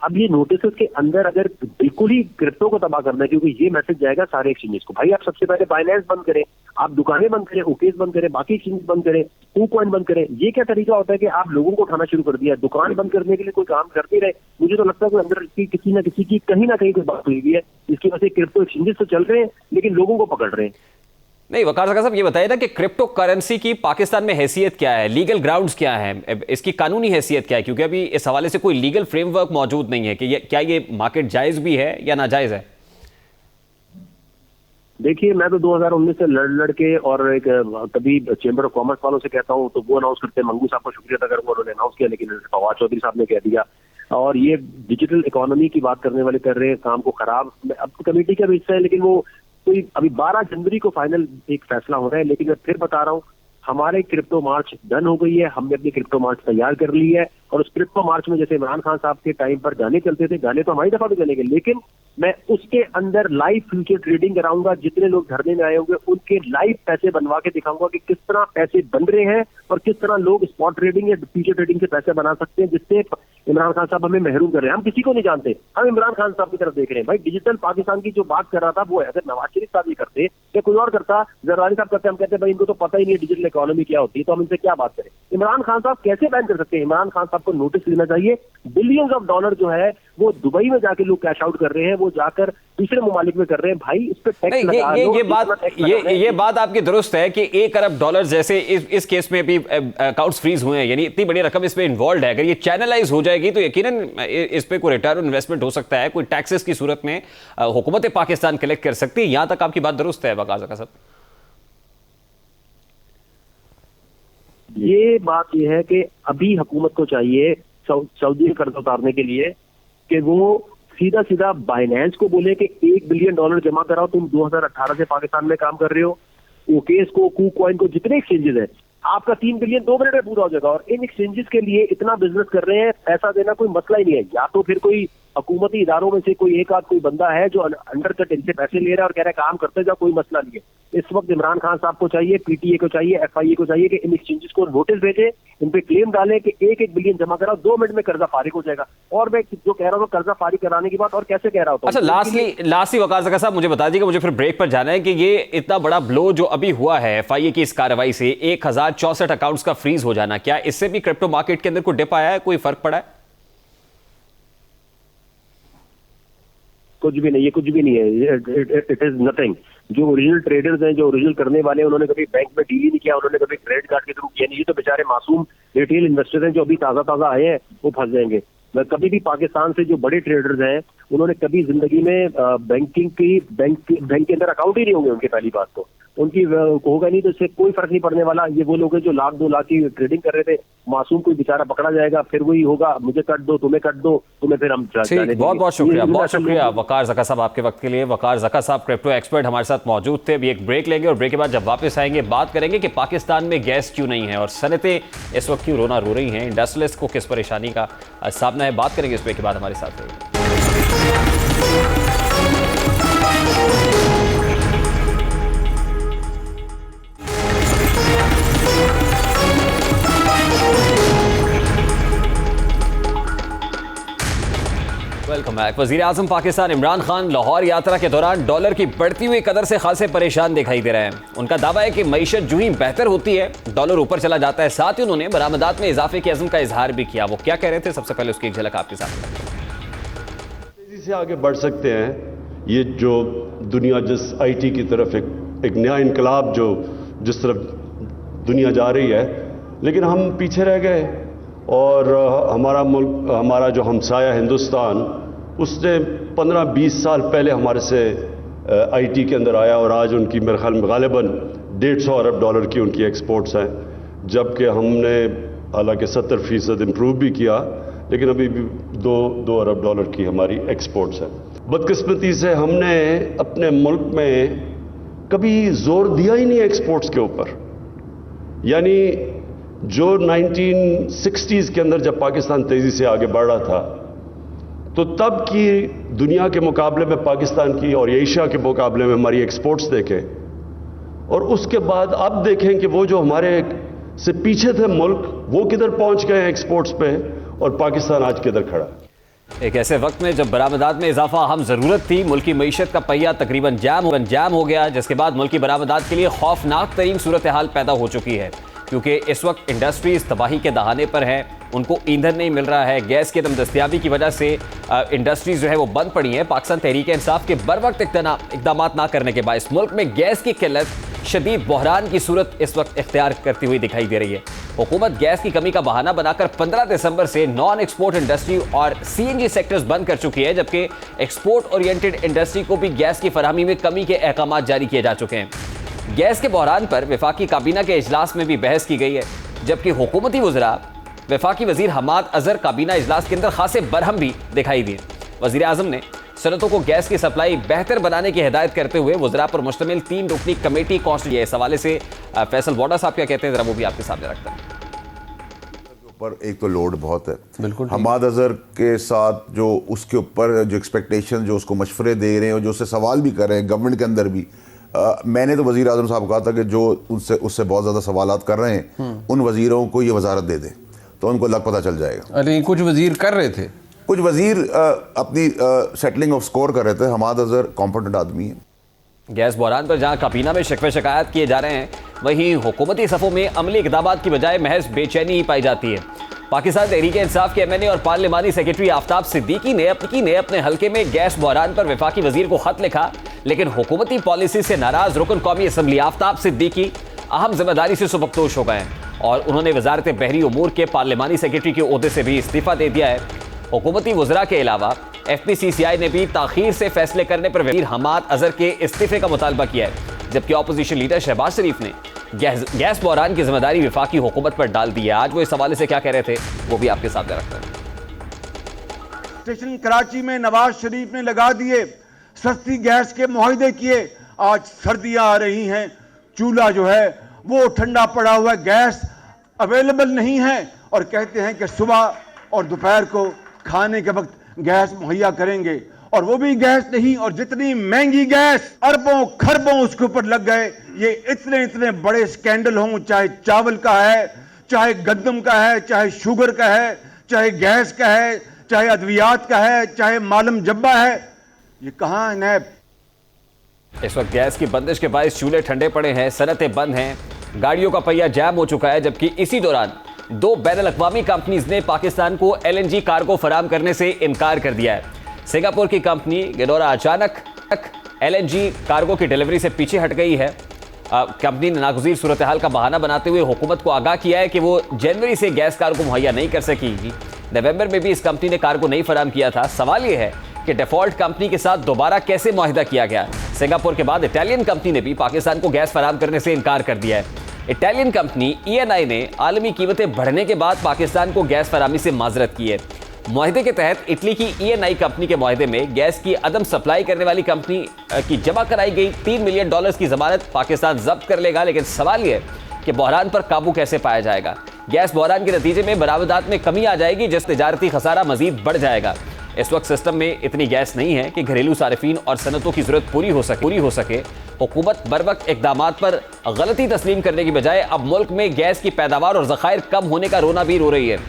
अब ये नोटिस के अंदर अगर बिल्कुल ही क्रिप्टो को तबाह करना है, क्योंकि ये मैसेज जाएगा सारे एक्सचेंजेस को, भाई आप सबसे पहले बाइनेंस बंद करें, आप दुकानें बंद करें, ओकेस बंद करें, बाकी एक्सचेंज बंद करें, KuCoin बंद करें। ये क्या तरीका होता है कि आप लोगों को उठाना शुरू कर दिया? दुकान बंद करने के लिए कोई काम करते रहे। मुझे तो लगता है कि अंदर किसी ना किसी की कहीं ना कहीं कोई बात हुई है जिसकी वजह से क्रिप्टो एक्सचेंजेस तो चल रहे हैं लेकिन लोगों को पकड़ रहे हैं। नहीं, वकार ज़का साहब ये बताइए ना कि क्रिप्टो करेंसी की पाकिस्तान में हैसियत क्या है, लीगल ग्राउंड्स क्या है, इसकी कानूनी हैसियत क्या है, क्योंकि अभी इस हवाले से कोई लीगल फ्रेमवर्क मौजूद नहीं है कि क्या ये मार्केट जायज़ भी है या नाजायज़ है। देखिए, मैं तो 2019 से लड़ के और एक कभी चेंबर ऑफ कॉमर्स वालों से कहता हूं तो वो अनाउंस करते हैं, मंगू साहब का शुक्रिया अदा करूंगा, उन्होंने अनाउंस किया, लेकिन फवाद चौधरी साहब ने कह दिया। और ये डिजिटल इकोनॉमी की बात करने वाले कर रहे हैं काम को खराब। अब कमेटी का भी हिस्सा है, लेकिन वो कोई अभी 12 जनवरी को फाइनल एक फैसला हो रहा है। लेकिन मैं फिर बता रहा हूँ, हमारे क्रिप्टो मार्च डन हो गई है, हमने अपनी क्रिप्टो मार्च तैयार कर ली है। और उस क्रिप्टो मार्च में जैसे इमरान खान साहब के टाइम पर गाने चलते थे, गाने तो हमारी दफा भी चलेंगे, लेकिन मैं उसके अंदर लाइव फ्यूचर ट्रेडिंग कराऊंगा। जितने लोग धरने में आए होंगे उनके लाइव पैसे बनवा के दिखाऊंगा कि किस तरह पैसे बन रहे हैं और किस तरह लोग स्पॉट ट्रेडिंग या फ्यूचर ट्रेडिंग से पैसे बना सकते हैं, जिससे इमरान खान साहब हमें महरूम कर रहे हैं। हम किसी को नहीं जानते, हम इमरान खान साहब की तरफ देख रहे हैं। भाई, डिजिटल पाकिस्तान की जो बात कर रहा था वो है, अगर नवाज शरीफ साहब ये करते या कोई और करता, जरदारी साहब करते, हम कहते भाई इनको तो पता ही नहीं है डिजिटल इकोनॉमी क्या होती है, तो हम इनसे क्या बात करें। इमरान खान साहब कैसे बैन कर सकते हैं? इमरान खान साहब को नोटिस लेना चाहिए। बिलियंस ऑफ डॉलर जो है वो दुबई में जाके लोग कैश आउट कर रहे हैं, वो जाकर दूसरे ममालिक में कर रहे हैं। भाई, इस पे टैक्स लगा लो। ये बात आपकी दुरुस्त है कि $1 अरब जैसे इस केस में भी अकाउंट्स फ्रीज हुए हैं, यानी इतनी बड़ी रकम इसमें इन्वॉल्व है। अगर ये चैनलाइज हो जाएगी तो यकीनन इस पे कोई रिटर्न ऑन इन्वेस्टमेंट हो सकता है, कोई टैक्सेस की सूरत में हुकूमत पाकिस्तान कलेक्ट कर सकती है। यहां तक आपकी बात दुरुस्त है वकार ज़का साहब। ये बात ये है कि अभी हुकूमत को चाहिए सऊदी में कर्ज उतारने के लिए कि वो सीधा सीधा बाइनेंस को बोले कि $1 बिलियन जमा कराओ, तुम 2018 से पाकिस्तान में काम कर रहे हो। ओकेस को, कूकॉइन को, जितने एक्सचेंजेस है, आपका 3 बिलियन 2 मिनट में पूरा हो जाएगा। और इन एक्सचेंजेस के लिए इतना बिजनेस कर रहे हैं, पैसा देना कोई मसला ही नहीं है। या तो फिर कोई हुकूमती इदारों में से कोई एक आध कोई बंदा है जो अंडरकट इनसे पैसे ले रहा है और कह रहा है काम करते जाओ, कोई मसला नहीं है। इस वक्त इमरान खान साहब को चाहिए, पीटीए को चाहिए, एफआईए को चाहिए कि इन एक्सचेंजेस को नोटिस भेजे, इन पे क्लेम डालें कि 1-1 बिलियन जमा कराओ, 2 मिनट में कर्जा फारिग हो जाएगा। और मैं जो कह रहा हूँ कर्जा फारिग कराने की बात और कैसे कह रहा हूँ। अच्छा, लास्टली वकार ज़का साहब मुझे बता दीजिएगा, मुझे फिर ब्रेक पर जाना है, कि ये इतना बड़ा ब्लो जो अभी हुआ है एफआईए की इस कार्रवाई से, 1064 अकाउंट्स का फ्रीज हो जाना, क्या इससे भी क्रिप्टो मार्केट के अंदर कोई डिप आया है, कोई फर्क पड़ा है? कुछ भी नहीं, ये कुछ भी नहीं है। It is nothing. जो ओरिजिनल ट्रेडर्स हैं, जो ओरिजिनल करने वाले हैं, उन्होंने कभी बैंक में डील ही नहीं किया, उन्होंने कभी क्रेडिट कार्ड के थ्रू किया नहीं। ये तो बेचारे मासूम रिटेल इन्वेस्टर्स हैं जो अभी ताजा आए हैं, वो फंस जाएंगे। कभी भी पाकिस्तान से जो बड़े ट्रेडर्स हैं उन्होंने कभी जिंदगी में बैंक के अंदर अकाउंट ही नहीं होंगे उनके, पहली बात तो उनकी होगा नहीं, तो इससे कोई फर्क नहीं पड़ने वाला। ये वो लोग हैं जो 1-2 लाख की ट्रेडिंग कर रहे थे, मासूम कोई बेचारा पकड़ा जाएगा, फिर वही होगा, मुझे कट दो, तुम्हें कट दो, तुम्हें फिर हम बहुत शुक्रिया वकार ज़का साहब आपके वक्त के लिए। वकार ज़का साहब क्रिप्टो एक्सपर्ट हमारे साथ मौजूद थे। अभी एक ब्रेक लेंगे और ब्रेक के बाद जब वापस आएंगे बात करेंगे कि पाकिस्तान में गैस क्यों नहीं है और सनतें इस वक्त क्यों रोना रो रही हैं, इंडस्ट्रियलिस्ट को किस परेशानी का सामना है। बात करेंगे इस ब्रेक के बाद, हमारे साथ रहिए। Welcome back. वज़ीर आज़म पाकिस्तान इमरान खान लाहौर यात्रा के दौरान डॉलर की बढ़ती हुई कदर से खासे परेशान दिखाई दे रहे हैं। उनका दावा है कि मईशत जो ही बेहतर होती है डॉलर ऊपर चला जाता है। साथ ही उन्होंने बरामदात में इजाफे के अज़्म का इजहार भी किया। वो क्या कह रहे थे, सबसे पहले उसकी एक झलक आपके सामने। तेजी से आगे बढ़ सकते हैं। ये जो दुनिया जिस आईटी की तरफ एक नया इनकलाब जो जिस तरफ दुनिया जा रही है, लेकिन हम पीछे रह गए। और हमारा मुल्क, हमारा जो हमसाया हिंदुस्तान, उसने 15-20 साल पहले हमारे से आईटी के अंदर आया और आज उनकी मेरे ख्याल में गालिबन $150 अरब की उनकी एक्सपोर्ट्स हैं, जबकि हमने हालांकि 70% इम्प्रूव भी किया, लेकिन अभी भी $2 अरब की हमारी एक्सपोर्ट्स हैं। बदकिस्मती से हमने अपने मुल्क में कभी जोर दिया ही नहीं एक्सपोर्ट्स के ऊपर। यानी जो 1960s के अंदर जब पाकिस्तान तेजी से आगे बढ़ रहा था, तो तब की दुनिया के मुकाबले में पाकिस्तान की और एशिया के मुकाबले में हमारी एक्सपोर्ट्स देखें, और उसके बाद अब देखें कि वो जो हमारे से पीछे थे मुल्क, वो किधर पहुंच गए हैं एक्सपोर्ट्स पे, और पाकिस्तान आज किधर खड़ा है। एक ऐसे वक्त में जब बरामदात में इजाफा अहम जरूरत थी, मुल्क की मईशत का पहिया तकरीबन जाम हो गया, जिसके बाद मुल्क की बरामदात के लिए खौफनाक तरीन सूरत हाल पैदा हो चुकी है, क्योंकि इस वक्त इंडस्ट्रीज तबाही के दहाने पर है। उनको ईंधन नहीं मिल रहा है, गैस की कम दस्तियाबी की वजह से इंडस्ट्रीज जो है वो बंद पड़ी हैं। पाकिस्तान तहरीक इंसाफ के बर वक्त इकदाम ना करने के बायस मुल्क में गैस की किल्लत शदीद बहरान की सूरत इस वक्त इख्तियार करती हुई दिखाई दे रही है। हुकूमत गैस की कमी का बहाना बनाकर 15 दिसंबर से नॉन एक्सपोर्ट इंडस्ट्री और CNG सेक्टर्स बंद कर चुकी है, जबकि एक्सपोर्ट ओरिएंटेड इंडस्ट्री को भी गैस की फराहमी में कमी के अहकाम जारी किए जा चुके हैं। गैस के बहरान पर वफाकी काबीना के इजलास में भी बहस की गई है, जबकि हुकूमती वज़रा वफाकी वज़ीर हमाद अजहर काबीना इजलास के अंदर खासे बरहम भी दिखाई दिए। वज़ीर आज़म ने सनतों को गैस की सप्लाई बेहतर बनाने की हिदायत करते हुए वज़रा पर मुश्तमिल 3 रुकनी कमेटी कॉन्स्टिट्यूट इस हवाले से फैसल वाडा साहब क्या कहते हैं, जरा वो भी आपके सामने रखता है। ऊपर एक तो लोड बहुत है, बिल्कुल हमाद अजहर के साथ जो उसके ऊपर जो एक्सपेक्टेशन, जो उसको मशवरे दे रहे हैं और जो उससे सवाल भी कर रहे हैं गवर्नमेंट के अंदर भी, मैंने तो वज़ीर आज़म साहब को कहा था कि जो उससे बहुत ज़्यादा सवालात कर रहे हैं उन वज़ीरों को ये वजारत दे दें तो उनको लग पता चल जाएगा। अरे कुछ वज़ीर कर रहे थे, कुछ वज़ीर अपनी सेटलिंग ऑफ स्कोर कर रहे थे। हमाद अजहर कॉम्पिटेंट आदमी है। गैस बहरान पर जहां काबीना में शिकवे शिकायत किए जा रहे हैं, वहीं हुकूमती सफ़ों में अमली इक़दामात की बजाय महज बेचैनी ही पाई जाती है। पाकिस्तान तहरीक इंसाफ के MNA और पार्लिमानी सेक्रेटरी आफ्ताब सिद्दीकी ने अपने हल्के में गैस बहरान पर वफाकी वज़ीर को खत लिखा, लेकिन हुकूमती पॉलिसी से नाराज रुकन कौमी असम्बली आफ्ताब सिद्दीकी अहम जिम्मेदारी से सुबकदोश हो गए हैं और उन्होंने वजारत बहरी उमूर के पार्लिमानी सेक्रेटरी के ओहदे से भी इस्तीफा दे दिया है। हुकूमती वज़रा के अलावा FPCCI ने भी ताखीर से फैसले करने पर वज़ीर हमाद अजहर के इस्तीफे का मुतालबा किया है, जबकि अपोजिशन लीडर शहबाज शरीफ ने गैस बहरान की जिम्मेदारी वफाकी हुकूमत पर डाल दी है। आज वो इस हवाले से क्या कह रहे थे वो भी आपके सामने रखते हैं। स्टेशन कराची में नवाज शरीफ ने लगा दिए, सस्ती गैस के मुआहदे किए। आज सर्दियां आ रही हैं, चूल्हा जो है वो ठंडा पड़ा हुआ, गैस अवेलेबल नहीं है और कहते हैं कि सुबह और दोपहर को खाने के वक्त गैस मुहैया करेंगे, और वो भी गैस नहीं। और जितनी महंगी गैस, अरबों खरबों उसके ऊपर लग गए। ये इतने बड़े स्कैंडल हों, चाहे चावल का है, चाहे गंदम का है, चाहे शुगर का है, चाहे गैस का है, चाहे अद्वियात का है, चाहे मालम जब्बा है, ये कहां है नैब? इस वक्त गैस की बंदिश के बायस चूल्हे ठंडे पड़े हैं, सनतें बंद हैं, गाड़ियों का पहिया जैम हो चुका है, जबकि इसी दौरान 2 बैनुल-अक़वामी कंपनीज ने पाकिस्तान को LNG कार्गो फराम करने से इनकार कर दिया है। सिंगापुर की कंपनी गिडोरा अचानक LNG कार्गो की डिलीवरी से पीछे हट गई है। कंपनी ने नागुज़ीर सूरत हाल का बहाना बनाते हुए हुकूमत को आगाह किया है कि वो जनवरी से गैस कार्गो मुहैया नहीं कर सकेगी। नवंबर में भी इस कंपनी ने कार्गो नहीं फराम किया था। सवाल यह है कि डिफॉल्ट कंपनी के साथ दोबारा कैसे मुआहिदा किया गया। सिंगापुर के बाद इटालियन कंपनी ने भी पाकिस्तान को गैस फराम करने से इनकार कर दिया है। इटालियन कंपनी ENI ने आलमी कीमतें बढ़ने के बाद पाकिस्तान को गैस फरामी से माजरत की है। मुआहिदे के तहत इटली की ENI कंपनी के मुआहिदे में गैस की अदम सप्लाई करने वाली कंपनी की जमा कराई गई $3 मिलियन की जमानत पाकिस्तान जब्त कर लेगा, लेकिन सवाल यह कि बहरान पर काबू कैसे पाया जाएगा। गैस बहरान के नतीजे में बरामदात में कमी आ जाएगी, जिस तिजारती खसारा मजीद बढ़ जाएगा। इस वक्त सिस्टम में इतनी गैस नहीं है कि घरेलू सारिफीन और सनतों की जरूरत पूरी हो सके। हुकूमत बरवक्त इकदामात पर गलती तस्लीम करने की बजाय अब मुल्क में गैस की पैदावार और ज़खायर कम होने का रोना भी रो रही है।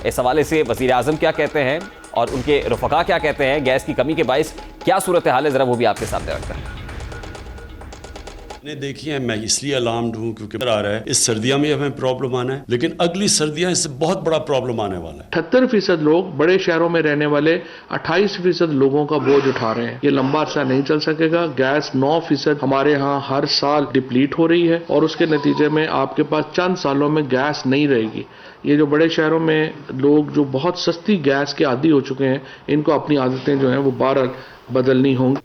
इस हवाले से वज़ीर आज़म क्या कहते हैं और उनके रुफ़क़ा क्या कहते हैं, गैस की कमी के बायस क्या सूरत हाल है, ज़रा वो भी आपके सामने रखते हैं। ने देखी है, मैं इसलिए अलार्म्ड हूँ क्योंकि आ रहा है इस सर्दियों में हमें प्रॉब्लम आना है, लेकिन अगली सर्दियां इससे बहुत बड़ा प्रॉब्लम आने वाला है। 78% लोग बड़े शहरों में रहने वाले 28% लोगों का बोझ उठा रहे हैं। ये लंबा अरसा नहीं चल सकेगा। गैस 9% हमारे यहाँ हर साल डिप्लीट हो रही है और उसके नतीजे में आपके पास चंद सालों में गैस नहीं रहेगी। ये जो बड़े शहरों में लोग जो बहुत सस्ती गैस के आदी हो चुके हैं, इनको अपनी आदतें जो हैं वो बहरहाल बदलनी होंगी।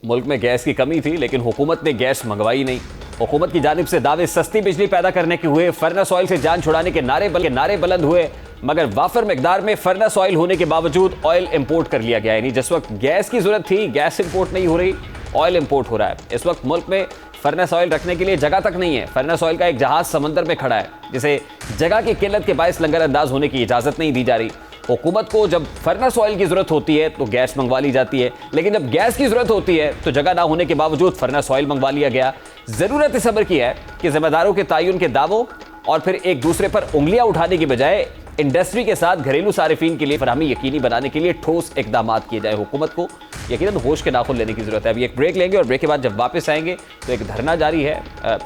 मुल्क में गैस की कमी थी, लेकिन हुकूमत ने गैस मंगवाई नहीं। हुकूमत की जानिब से दावे सस्ती बिजली पैदा करने के हुए, फर्नेस ऑयल से जान छुड़ाने के नारे बुलंद हुए, मगर वाफर मिकदार में फर्नेस ऑयल होने के बावजूद ऑयल इंपोर्ट कर लिया गया। यानी जिस वक्त गैस की जरूरत थी, गैस इंपोर्ट नहीं हो रही, ऑयल इंपोर्ट हो रहा है। इस वक्त मुल्क में फर्नेस ऑयल रखने के लिए जगह तक नहीं है। फर्नेस ऑयल का एक जहाज समंदर में खड़ा है, जिसे जगह की किल्लत के बायस लंगर अंदाज होने की इजाजत नहीं दी जा रही। हुकूमत को जब फर्नेस ऑयल की जरूरत होती है तो गैस मंगवा ली जाती है, लेकिन जब गैस की जरूरत होती है तो जगह ना होने के बावजूद फर्नेस ऑयल मंगवा लिया गया। जरूरत इस अमर की है कि जिम्मेदारों के तयन के दावों और फिर एक दूसरे पर उंगलियां उठाने की बजाय इंडस्ट्री के साथ घरेलू सारिफीन के लिए फराहमी यकीनी बनाने के लिए ठोस इकदाम किए जाए। हुकूमत को यकीनन होश के नाखुन लेने की जरूरत है। अभी एक ब्रेक लेंगे और ब्रेक के बाद जब वापस आएंगे तो एक धरना जारी है,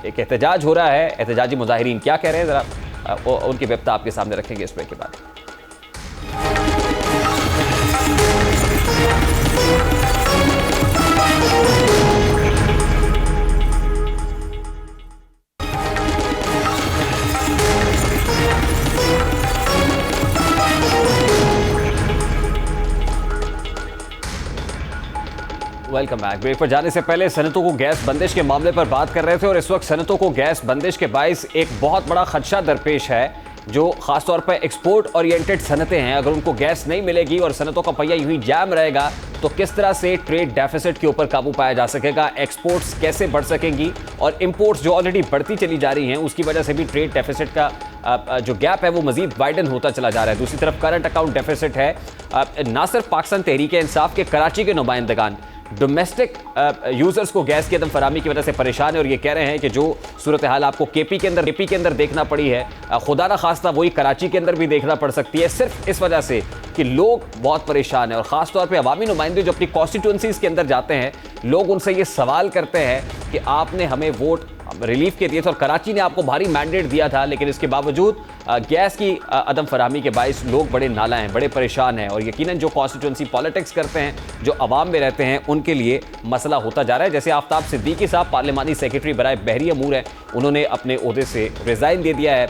एक एहतजाज हो रहा है। एहतजाजी मुजाहिरीन क्या कह रहे हैं, जरा उनकी व्यक्ता आपके सामने रखेंगे इस ब्रेक के बाद। Welcome back. ब्रेक पर जाने से पहले सनतों को गैस बंदिश के मामले पर बात कर रहे थे और इस वक्त सनतों को गैस बंदिश के बाइस एक बहुत बड़ा खदशा दरपेश है। जो खासतौर पर एक्सपोर्ट ओरिएंटेड सनतें हैं, अगर उनको गैस नहीं मिलेगी और सनतों का पहिया यूं ही जाम रहेगा तो किस तरह से ट्रेड डेफिसिट के ऊपर काबू पाया जा सकेगा, एक्सपोर्ट्स कैसे बढ़ सकेंगी और इंपोर्ट्स जो ऑलरेडी बढ़ती चली जा रही हैं उसकी वजह से भी ट्रेड डेफिसिट का जो गैप है वो मजीद वाइडन होता चला जा रहा है। दूसरी तरफ करंट अकाउंट डेफिसिट है। ना सिर्फ पाकिस्तान तहरीक इंसाफ के कराची के नुमाइंदगान डोमेस्टिक यूजर्स को गैस की अदम फरामी की वजह से परेशान है और ये कह रहे हैं कि जो सूरत हाल आपको केपी के अंदर देखना पड़ी है, खुदा ना खास्ता वही कराची के अंदर भी देखना पड़ सकती है, सिर्फ इस वजह से कि लोग बहुत परेशान हैं। और ख़ास तौर पे अवामी नुमाइंदे जो अपनी कॉन्स्टिट्यूंसीज़ के अंदर जाते हैं, लोग उनसे ये सवाल करते हैं कि आपने हमें वोट रिलीफ के दिए थे और कराची ने आपको भारी मैंडेट दिया था, लेकिन इसके बावजूद गैस की अदम फरामी के बाइस लोग बड़े नाला हैं, बड़े परेशान हैं। और यकीनन जो कॉन्स्टिट्यूंसी पॉलिटिक्स करते हैं, जो अवाम में रहते हैं, उनके लिए मसला होता जा रहा है। जैसे आफ्ताब सिद्दीकी साहब पार्लिमानी सेक्रेटरी बराए बहरी अमूर हैं, उन्होंने अपने ओहदे से रिज़ाइन दे दिया है।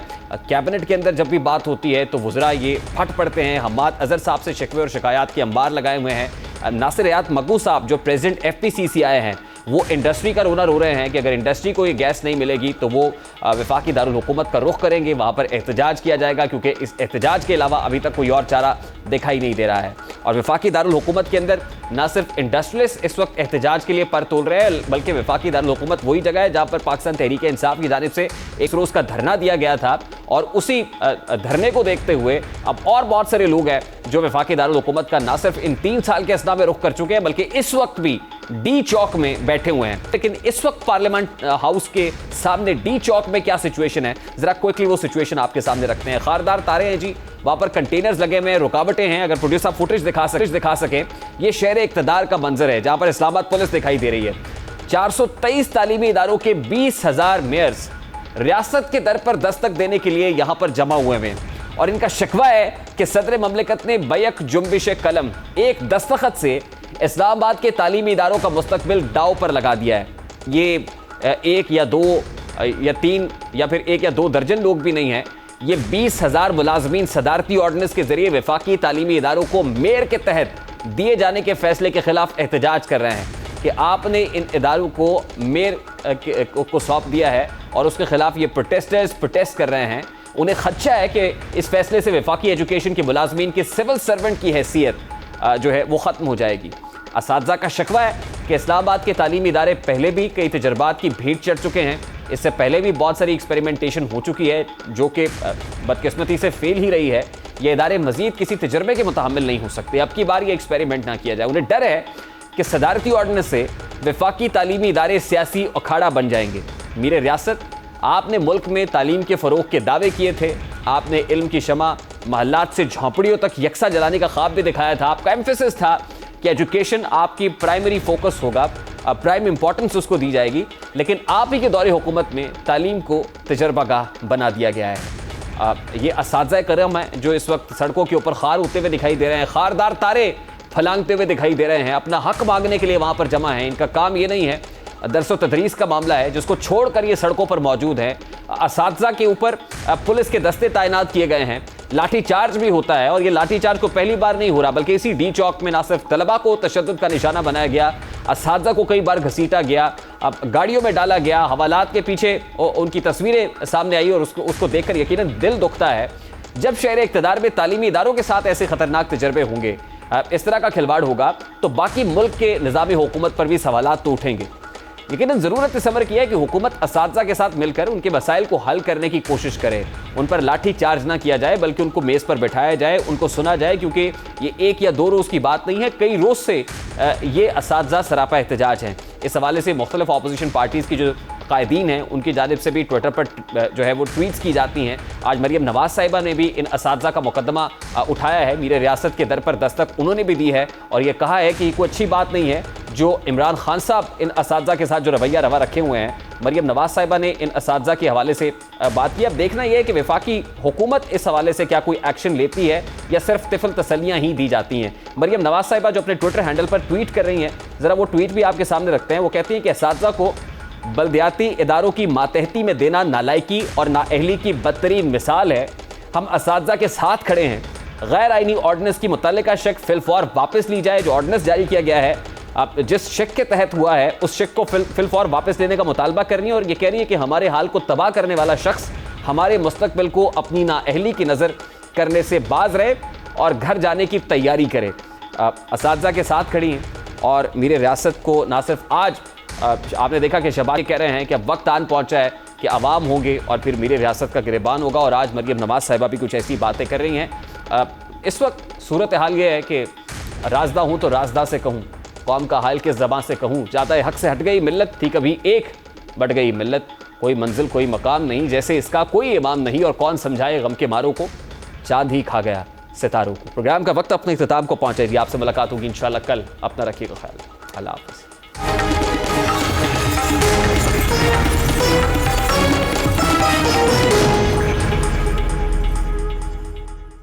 कैबिनेट के अंदर जब भी बात होती है तो वज़रा ये फट पड़ते हैं। हम्माद अजहर साहब से शिकवे और शिकायत के अंबार लगाए हुए हैं। नासिर हयात मग्गू साहब जो प्रेसिडेंट FPCC आए हैं, वो इंडस्ट्री का रोना रो रहे हैं कि अगर इंडस्ट्री को ये गैस नहीं मिलेगी तो वो वफाकी दारुल हुकूमत का रुख करेंगे, वहाँ पर एहतजाज किया जाएगा, क्योंकि इस एहतजाज के अलावा अभी तक कोई और चारा दिखाई नहीं दे रहा है। और वफाकी दारुल हुकूमत के अंदर ना सिर्फ इंडस्ट्रियलिस्ट इस वक्त एहतजाज के लिए पर तोल रहे हैं, बल्कि वफाकी दारुल हुकूमत वही जगह है जहाँ पर पाकिस्तान तहरीक इंसाफ की जानिब से एक रोज़ का धरना दिया गया था। और उसी धरने को देखते हुए अब और बहुत सारे लोग हैं जो वफाकी दारुल हुकूमत का ना सिर्फ इन 3 साल के असना में रुख कर चुके हैं, बल्कि इस वक्त भी डी चौक में बैठे हुए हैं। लेकिन इस वक्त पार्लियामेंट हाउस के सामने डी चौक में क्या सिचुएशन है, जरा क्विकली वो सिचुएशन आपके सामने रखते हैं। खारदार तारे हैं जी, वहां पर कंटेनर्स लगे हुए हैं, रुकावटें हैं। अगर प्रोड्यूसर फुटेज दिखा सके, ये शहर इक़्तिदार का मंजर है जहां पर इस्लामाबाद पुलिस दिखाई दे रही है। 423 तालीमी इदारों के 20,000 मेयर्स रियासत के दर पर दस्तक देने के लिए यहां पर जमा हुए हैं और इनका शिकवा है कि सदर ममलिकत ने बैक जुम्बिश कलम एक दस्तखत से इस्लामाबाद के तालीमी इदारों का मुस्तकबिल दाव पर लगा दिया है। ये 1 या 2 या 3 या फिर 1 या 2 दर्जन लोग भी नहीं हैं, ये 20,000 मुलाजमीन सदारती ऑर्डिनेंस के जरिए वफाकी तालीमी इदारों को मेयर के तहत दिए जाने के फैसले के खिलाफ एहतजाज कर रहे हैं कि आपने इन इदारों को मेयर को सौंप दिया है और उसके खिलाफ ये प्रोटेस्टर्स प्रोटेस्ट कर रहे हैं। उन्हें खदशा है कि इस फैसले से वफाकी एजुकेशन के मुलाजमीन की सिविल सर्वेंट की हैसियत जो है वो ख़त्म हो जाएगी। असातिज़ा का शिकवा है कि इस्लामाबाद के तालीमी इदारे पहले भी कई तजर्बात की भीड़ चढ़ चुके हैं। इससे पहले भी बहुत सारी एक्सपेरिमेंटेशन हो चुकी है जो कि बदकिस्मती से फेल ही रही है। ये इदारे मजीद किसी तजर्बे के मुतहम्मिल नहीं हो सकते। अब की बार ये एक्सपेरिमेंट ना किया जाए। उन्हें डर है कि सदारती ऑर्डिनेंस से वफाकी तालीमी इदारे सियासी अखाड़ा बन जाएंगे। मीर रियासत, आपने मुल्क में तालीम के फ़रोग़ के दावे किए थे, आपने इल्म की शमा महल्लात से झोंपड़ियों तक यकसा जलाने का ख्वाब भी दिखाया था। आपका एम्फेसिस था कि एजुकेशन आपकी प्राइमरी फोकस होगा, प्राइम इंपॉर्टेंस उसको दी जाएगी, लेकिन आप ही के दौरे हुकूमत में तालीम को तजर्बागाह बना दिया गया है। ये असातिज़ा करम है जो इस वक्त सड़कों के ऊपर खार होते हुए दिखाई दे रहे हैं, खारदार तारे फलांगते हुए दिखाई दे रहे हैं, अपना हक मांगने के लिए वहाँ पर जमा हैं। इनका काम ये नहीं है, दरस व तदरीस का मामला है जिसको छोड़कर ये सड़कों पर मौजूद हैं। असातिज़ा के ऊपर पुलिस के दस्ते तैनात किए गए हैं, लाठी चार्ज भी होता है और ये लाठी चार्ज को पहली बार नहीं हो रहा, बल्कि इसी डी चौक में ना सिर्फ तलबा को तशद्दुद का निशाना बनाया गया, असातिज़ा को कई बार घसीटा गया, अब गाड़ियों में डाला गया, हवालात के पीछे उनकी तस्वीरें सामने आई और उसको देखकर यकीनन दिल दुखता है। जब शहर इक़्तिदार में तालीमी इदारों के साथ ऐसे ख़तरनाक तजर्बे होंगे, इस तरह का खिलवाड़ होगा, तो बाकी मुल्क के निज़ामी हुकूमत पर भी सवालात तो उठेंगे। लेकिन ज़रूरत इस अमर की है कि हुकूमत असातिज़ा के साथ मिलकर उनके मसाइल को हल करने की कोशिश करे। उन पर लाठी चार्ज ना किया जाए, बल्कि उनको मेज़ पर बैठाया जाए, उनको सुना जाए, क्योंकि ये 1 या 2 रोज़ की बात नहीं है, कई रोज़ से ये असातिज़ा सरापा एहतजाज हैं। इस हवाले से मुख्तलिफ अपोजिशन पार्टीज़ की जो कायदीन हैं उनकी जानिब से भी ट्विटर पर जो है वो ट्वीट्स की जाती हैं। आज मरियम नवाज साहिबा ने भी इन असातिज़ा का मुकदमा उठाया है, मीर रियासत के दर पर दस्तक उन्होंने भी दी है और ये कहा है कि कोई अच्छी बात नहीं है जो इमरान खान साहब इन असातिज़ा के साथ जो रवैया रवा रखे हुए हैं। मरियम नवाज साहिबा ने इन असातिज़ा के हवाले से बात की। अब देखना यह है कि वफाकी हुकूमत इस हवाले से क्या कोई एक्शन लेती है या सिर्फ तिफल तसलियाँ ही दी जाती हैं। मरियम नवाज साहिबा जो अपने ट्विटर हैंडल पर ट्वीट कर रही हैं, ज़रा वो ट्वीट भी आपके सामने रखते हैं। वो कहती हैं कि असातिज़ा को बल्दियाती इदारों की मातहती में देना नालायकी और नाअहली की बदतरीन मिसाल है। हम असातिज़ा के साथ खड़े हैं। गैर आइनी ऑर्डिनेंस की मुतल्लिका शक फिलफौर वापस ली जाए। जो ऑर्डिनेंस जारी किया गया है अब जिस शेक के तहत हुआ है उस शेक को फिलफौर वापस लेने का मुतालबा करनी है और ये कह रही है कि हमारे हाल को तबाह करने वाला शख्स हमारे मुस्तकबिल को अपनी नाअहली की नज़र करने से बाज रहे और घर जाने की तैयारी करे। असातिज़ा के साथ खड़ी हैं और मीर रियासत को ना सिर्फ आज आपने देखा कि शहबाज कह रहे हैं कि अब वक्त आन पहुंचा है कि अवाम होंगे और फिर मीर रियासत का गिरबान होगा, और आज मरियम नवाज़ साहिबा भी कुछ ऐसी बातें कर रही हैं। इस वक्त सूरत हाल ये है कि राजदा हूँ तो राजदा से कहूँ, कौम का हाल किस ज़बान से कहूँ, ज़्यादा हक से हट गई मिल्लत थी कभी एक, बढ़ गई मिल्लत, कोई मंजिल कोई मकाम नहीं, जैसे इसका कोई इमाम नहीं, और कौन समझाए गम के मारों को, चांद ही खा गया सितारों को। प्रोग्राम का वक्त अपने इख्तिताम को पहुँचे जी, आपसे मुलाकात होगी इंशाल्लाह कल। अपना रखिएगा ख्याल। अल्लाह हाफ़िज़।